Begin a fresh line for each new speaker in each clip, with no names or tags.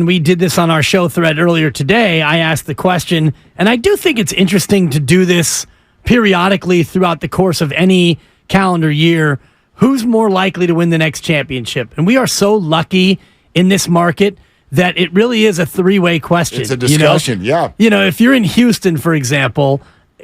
We did this on our show thread earlier today. I asked the question, and I do think it's interesting to do this periodically throughout the course of any calendar year. Who's more likely to win the next championship? And we are so lucky in this market that it really is a three-way question.
It's a discussion, yeah.
You know, if you're in Houston, for example,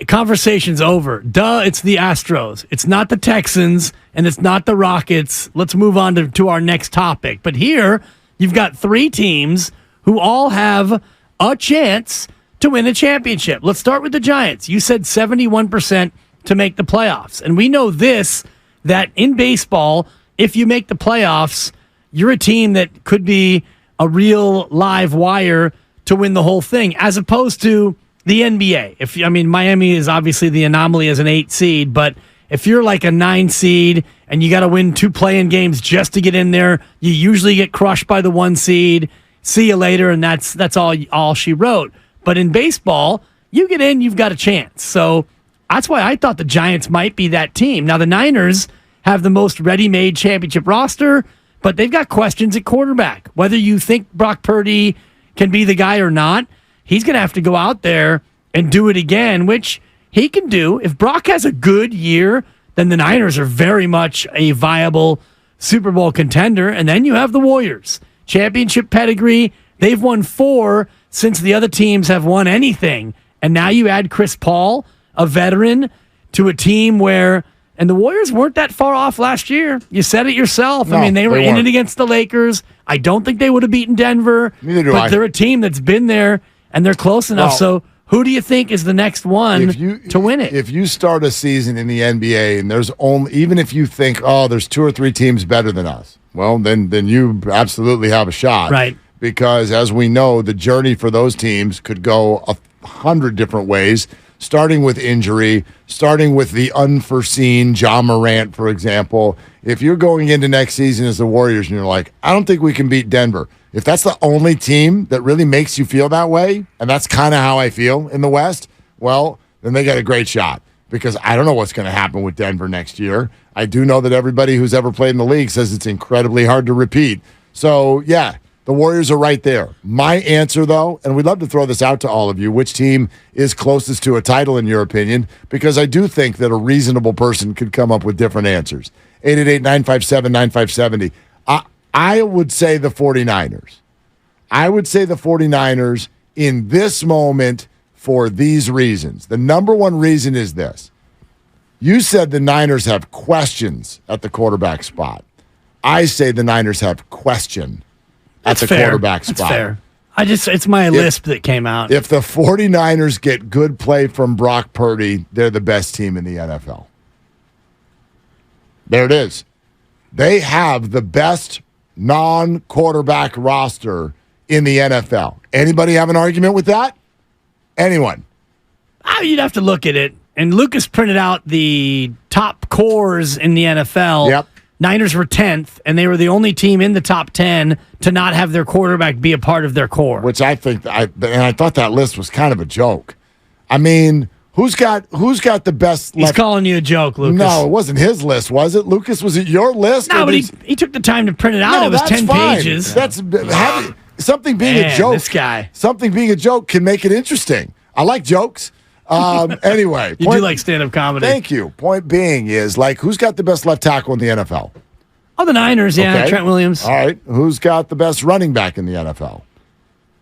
conversation's over. Duh, it's the Astros. It's not the Texans, and it's not the Rockets. Let's move on to our next topic. But here, you've got three teams who all have a chance to win a championship. Let's start with the Giants. You said 71% to make the playoffs. And we know this, that in baseball, if you make the playoffs, you're a team that could be a real live wire to win the whole thing, as opposed to the NBA. Miami is obviously the anomaly as an 8 seed, but if you're like a 9 seed and you got to win 2 play-in games just to get in there, you usually get crushed by the 1 seed. See you later, and that's all she wrote. But in baseball, you get in, you've got a chance. So that's why I thought the Giants might be that team. Now, the Niners have the most ready-made championship roster, but they've got questions at quarterback. Whether you think Brock Purdy can be the guy or not, he's going to have to go out there and do it again, which he can do. If Brock has a good year, then the Niners are very much a viable Super Bowl contender. And then you have the Warriors. Championship pedigree. They've won 4 since the other teams have won anything. And now you add Chris Paul, a veteran, to a team where, and the Warriors weren't that far off last year. You said it yourself.
No,
they were in it against the Lakers. I don't think they would have beaten Denver.
Neither do
but they're a team that's been there, and they're close enough. So who do you think is the next one to win it?
If you start a season in the NBA and there's only, even if you think, there's 2 or 3 teams better than us, well, then you absolutely have a shot.
Right.
Because as we know, the journey for those teams could go 100 different ways, starting with injury, starting with the unforeseen Ja Morant, for example. If you're going into next season as the Warriors and you're like, I don't think we can beat Denver. If that's the only team that really makes you feel that way, and that's kind of how I feel in the West, well, then they got a great shot. Because I don't know what's going to happen with Denver next year. I do know that everybody who's ever played in the league says it's incredibly hard to repeat. So, yeah, the Warriors are right there. My answer, though, and we'd love to throw this out to all of you, which team is closest to a title in your opinion? Because I do think that a reasonable person could come up with different answers. 888-957-9570. I would say the 49ers. I would say the 49ers in this moment for these reasons. The number one reason is this. You said the Niners have questions at the quarterback spot. I say the Niners have question at the quarterback spot.
That's fair. It's my lisp that came out.
If the 49ers get good play from Brock Purdy, they're the best team in the NFL. There it is. They have the best non-quarterback roster in the NFL. Anybody have an argument with that? Anyone?
You'd have to look at it. And Lucas printed out the top cores in the NFL.
Yep.
Niners were 10th, and they were the only team in the top 10 to not have their quarterback be a part of their core.
Which I think, and I thought that list was kind of a joke. I mean, who's got the best?
He's calling you a joke, Lucas.
No, it wasn't his list, was it, Lucas? Was it your list?
No, but he took the time to print it out.
No,
it was
that's
10
fine.
pages.
That's something being a joke.
This guy.
Something being a joke can make it interesting. I like jokes. Anyway.
You do like stand-up comedy.
Thank you. Point being is, who's got the best left tackle in the NFL?
Oh, the Niners, yeah.
Okay.
Trent Williams.
All right. Who's got the best running back in the NFL?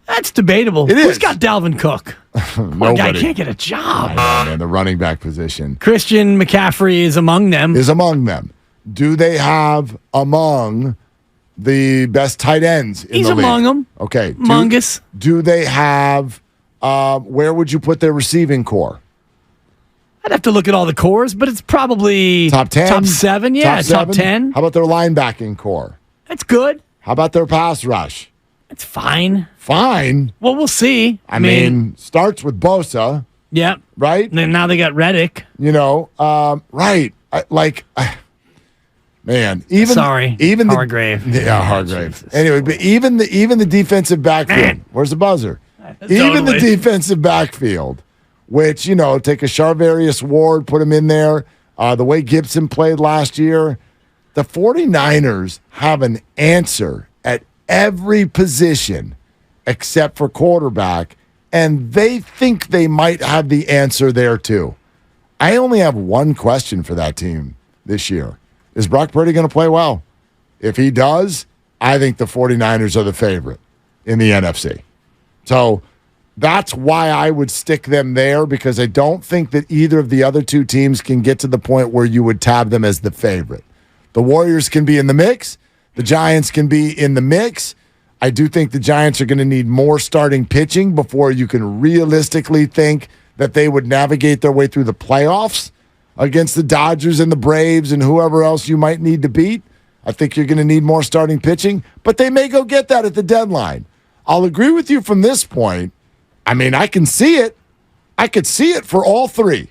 That's debatable.
It is.
Who's got Dalvin Cook? Poor guy can't get a job.
I know, man. The running back position.
Christian McCaffrey is among them.
Do they have among the best tight ends in the league?
He's among them.
Okay.
Mungus.
Do they have, where would you put their receiving core?
I'd have to look at all the cores, but it's probably
top 10,
top 7. Yeah, top 10.
How about their linebacking core?
That's good.
How about their pass rush?
It's fine.
Fine.
Well, we'll see.
I mean, starts with Bosa.
Yep.
Right.
And then now they got Reddick.
Right. Man, even
Hargrave.
Hargrave.
Jesus.
Anyway, but even the defensive backfield. Where's the buzzer?
Totally.
Even the defensive backfield, which take a Charvarius Ward, put him in there. The way Gibson played last year, the 49ers have an answer at every position except for quarterback, and they think they might have the answer there too. I only have one question for that team this year. Is Brock Purdy going to play well? If he does, I think the 49ers are the favorite in the NFC. So that's why I would stick them there, because I don't think that either of the other two teams can get to the point where you would tab them as the favorite. The Warriors can be in the mix. The Giants can be in the mix. I do think the Giants are going to need more starting pitching before you can realistically think that they would navigate their way through the playoffs against the Dodgers and the Braves and whoever else you might need to beat. I think you're going to need more starting pitching, but they may go get that at the deadline. I'll agree with you from this point. I mean, I can see it. I could see it for all three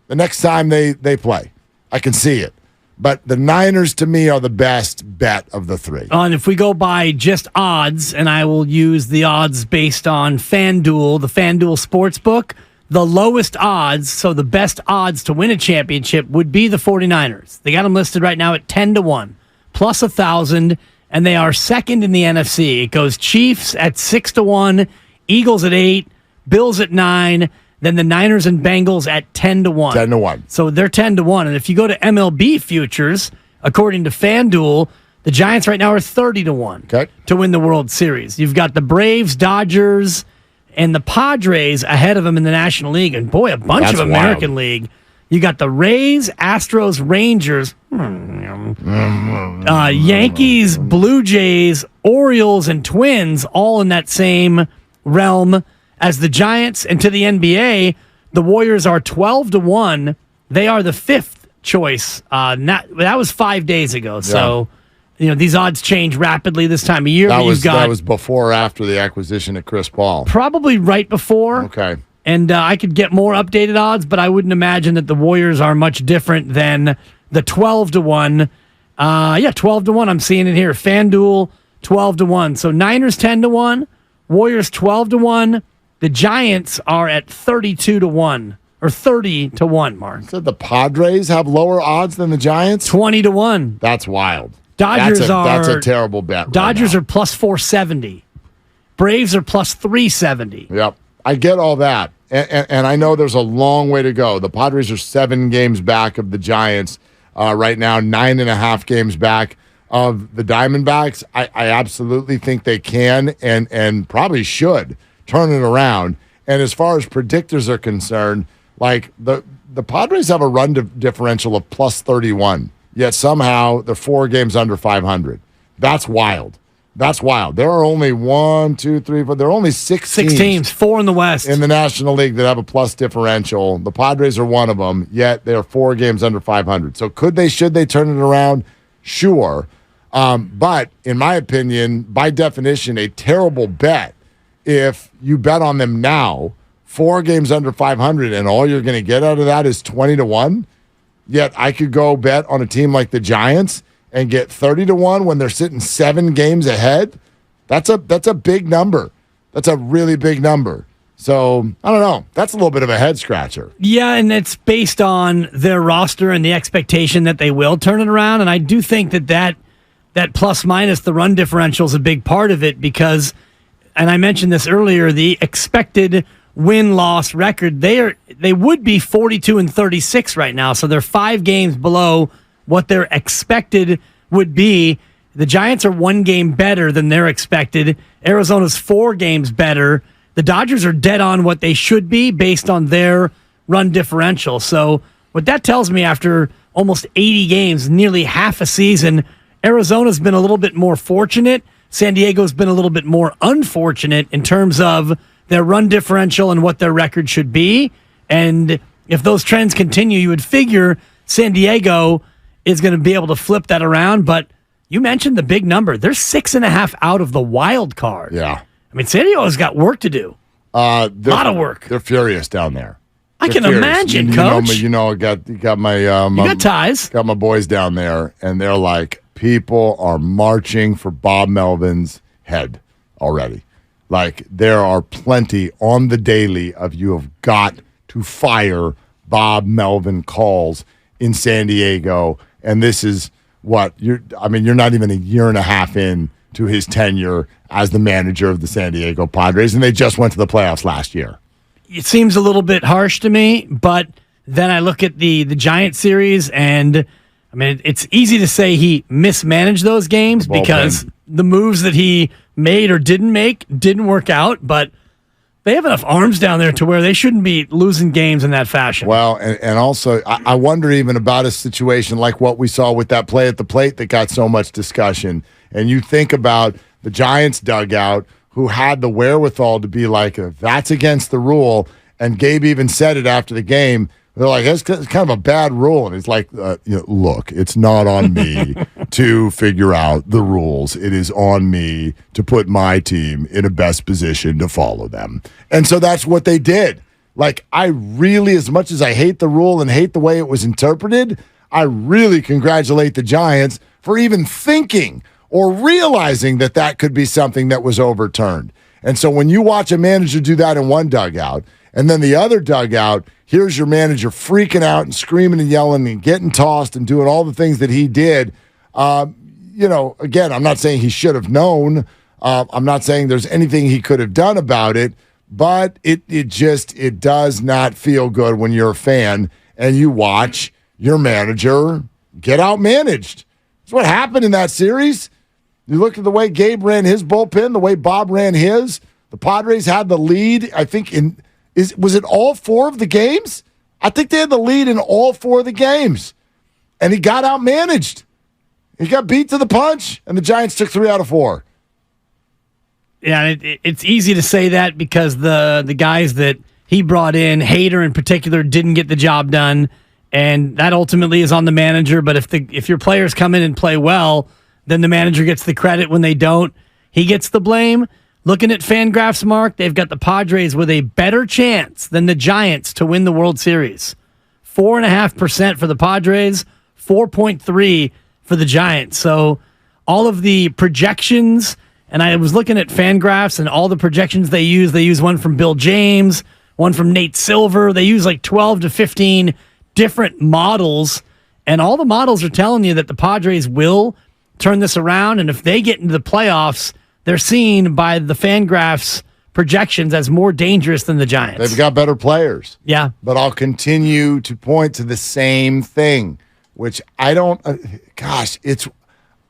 the next time they play. I can see it. But the Niners, to me, are the best bet of the three.
And if we go by just odds, and I will use the odds based on FanDuel, the FanDuel Sportsbook, the lowest odds, so the best odds to win a championship would be the 49ers. They got them listed right now at 10-1, plus 1,000, and they are second in the NFC. It goes Chiefs at 6-1, Eagles at 8, Bills at 9, then the Niners and Bengals at 10-1.
10-1.
So they're 10-1. And if you go to MLB futures, according to FanDuel, the Giants right now are 30-1 to win the World Series. You've got the Braves, Dodgers, and the Padres ahead of them in the National League. And boy, a bunch of American League. You got the Rays, Astros, Rangers, Yankees, Blue Jays, Orioles, and Twins, all in that same realm as the Giants. And to the NBA, the Warriors are 12-1. They are the fifth choice. That was 5 days ago. So, these odds change rapidly this time of year.
That was before or after the acquisition of Chris Paul?
Probably right before.
Okay.
And I could get more updated odds, but I wouldn't imagine that the Warriors are much different than the 12-1. 12-1. I'm seeing it here. FanDuel, 12-1. So Niners 10-1, Warriors 12-1. The Giants are at 32-1 or 30-1, Mark.
So the Padres have lower odds than the Giants?
20-1.
That's wild.
That's
a terrible bet.
Dodgers are plus 470. Braves are plus 370.
Yep. I get all that. And I know there's a long way to go. The Padres are 7 games back of the Giants right now, 9.5 games back of the Diamondbacks. I absolutely think they can and probably should turn it around. And as far as predictors are concerned, like the Padres have a run differential of plus 31, yet somehow they're 4 games under 500. That's wild. That's wild. There are only 1, 2, 3, 4. There are only six
teams, 4 in the West.
In the National League that have a plus differential. The Padres are one of them, yet they are 4 games under 500. So should they turn it around? Sure. But in my opinion, by definition, a terrible bet if you bet on them now, 4 games under 500, and all you're going to get out of that is 20-1. Yet I could go bet on a team like the Giants and get 30-1 when they're sitting 7 games ahead. That's a big number. That's a really big number. So, I don't know. That's a little bit of a head scratcher.
Yeah, and it's based on their roster and the expectation that they will turn it around. And I do think that plus minus the run differential is a big part of it because, and I mentioned this earlier, the expected win-loss record, they would be 42-36 right now. So they're 5 games below what their expected would be. The Giants are 1 game better than they're expected. Arizona's 4 games better. The Dodgers are dead on what they should be based on their run differential. So what that tells me after almost 80 games, nearly half a season, Arizona's been a little bit more fortunate. San Diego's been a little bit more unfortunate in terms of their run differential and what their record should be. And if those trends continue, you would figure San Diego is going to be able to flip that around. But you mentioned the big number. They're 6.5 out of the wild card.
Yeah.
I mean, San Diego's got work to do. A lot of work.
They're furious down there.
I can imagine, Coach.
I got my
you got ties.
Got my boys down there, and they're like, people are marching for Bob Melvin's head already. Like, there are plenty on the daily of you have got to fire Bob Melvin calls in San Diego. And this is what you're not even a year and a half in to his tenure as the manager of the San Diego Padres, and they just went to the playoffs last year.
It seems a little bit harsh to me, but then I look at the Giant series, and I mean, it's easy to say he mismanaged those games because the moves that he made or didn't make didn't work out, but they have enough arms down there to where they shouldn't be losing games in that fashion.
Well, and also, I wonder even about a situation like what we saw with that play at the plate that got so much discussion. And you think about the Giants dugout who had the wherewithal to be like, that's against the rule. And Gabe even said it after the game. They're like, it's kind of a bad rule. And he's like, look, it's not on me to figure out the rules. It is on me to put my team in a best position to follow them. And so that's what they did. Like, I really, as much as I hate the rule and hate the way it was interpreted, I really congratulate the Giants for even thinking or realizing that that could be something that was overturned. And so when you watch a manager do that in one dugout, and then the other dugout, here's your manager freaking out and screaming and yelling and getting tossed and doing all the things that he did. Again, I'm not saying he should have known. I'm not saying there's anything he could have done about it, but it does not feel good when you're a fan and you watch your manager get outmanaged. That's what happened in that series. You look at the way Gabe ran his bullpen, the way Bob ran his. The Padres had the lead, I think, was it all four of the games? I think they had the lead in all four of the games. And he got outmanaged. He got beat to the punch, and the Giants took 3 out of 4.
Yeah, it's easy to say that because the guys that he brought in, Hader in particular, didn't get the job done, and that ultimately is on the manager. But if your players come in and play well, then the manager gets the credit. When they don't, he gets the blame. Looking at Fangraphs, Mark, they've got the Padres with a better chance than the Giants to win the World Series. 4.5% for the Padres, 4.3% for the Giants. So all of the projections, and I was looking at Fangraphs and all the projections they use one from Bill James, one from Nate Silver. They use like 12 to 15 different models, and all the models are telling you that the Padres will turn this around, and if they get into the playoffs, they're seen by the Fangraphs projections as more dangerous than the Giants.
They've got better players.
Yeah.
But I'll continue to point to the same thing, which I don't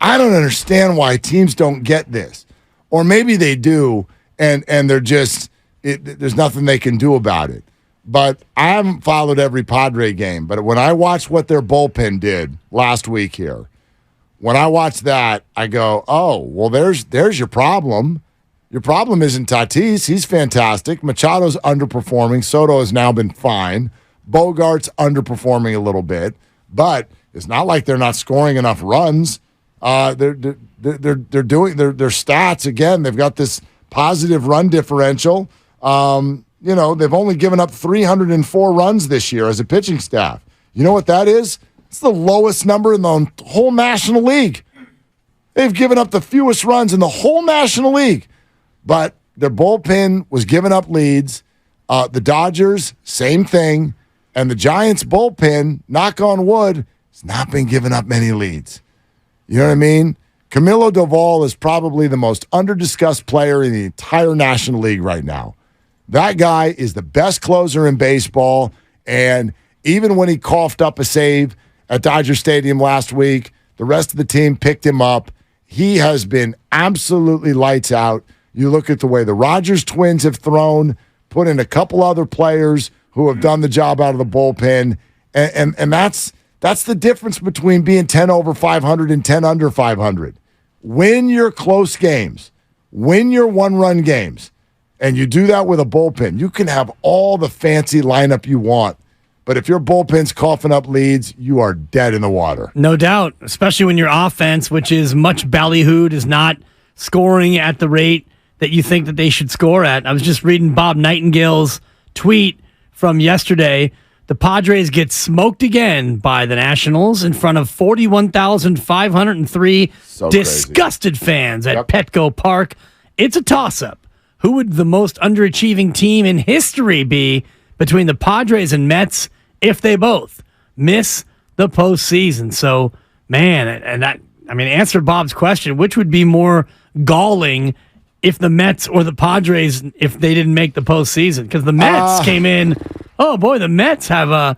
understand why teams don't get this. Or maybe they do, and they're just, there's nothing they can do about it. But I haven't followed every Padre game, but when I watched what their bullpen did last week here, when I watch that, I go, oh, well, there's your problem. Your problem isn't Tatis. He's fantastic. Machado's underperforming. Soto has now been fine. Bogart's underperforming a little bit, but it's not like they're not scoring enough runs. They're doing their stats again. They've got this positive run differential. They've only given up 304 runs this year as a pitching staff. You know what that is? It's the lowest number in the whole National League. They've given up the fewest runs in the whole National League. But their bullpen was giving up leads. The Dodgers, same thing. And the Giants' bullpen, knock on wood, has not been giving up many leads. You know what I mean? Camilo Doval is probably the most under-discussed player in the entire National League right now. That guy is the best closer in baseball. And even when he coughed up a save at Dodger Stadium last week, the rest of the team picked him up. He has been absolutely lights out. You look at the way the Rogers twins have thrown, put in a couple other players who have done the job out of the bullpen, and that's the difference between being 10 over 500 and 10 under 500. Win your close games. Win your one-run games. And you do that with a bullpen. You can have all the fancy lineup you want, but if your bullpen's coughing up leads, you are dead in the water.
No doubt, especially when your offense, which is much ballyhooed, is not scoring at the rate that you think that they should score at. I was just reading Bob Nightingale's tweet from yesterday. The Padres get smoked again by the Nationals in front of 41,503 disgusted fans at Petco Park. It's a toss-up. Who would the most underachieving team in history be between the Padres and Mets if they both miss the postseason? So, man, answer Bob's question, which would be more galling if the Mets or the Padres, if they didn't make the postseason. Because the Mets came in, oh boy, the Mets have a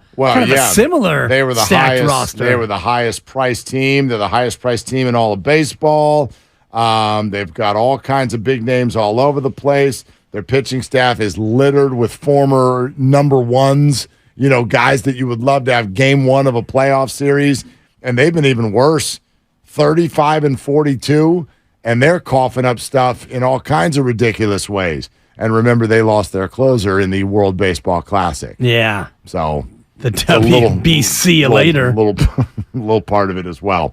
similar stacked roster.
They were the highest priced team. They're the highest priced team in all of baseball. They've got all kinds of big names all over the place. Their pitching staff is littered with former number ones, guys that you would love to have game one of a playoff series. And they've been even worse, 35-42, and they're coughing up stuff in all kinds of ridiculous ways. And remember, they lost their closer in the World Baseball Classic.
Yeah.
So
the WBC later.
Little part of it as well.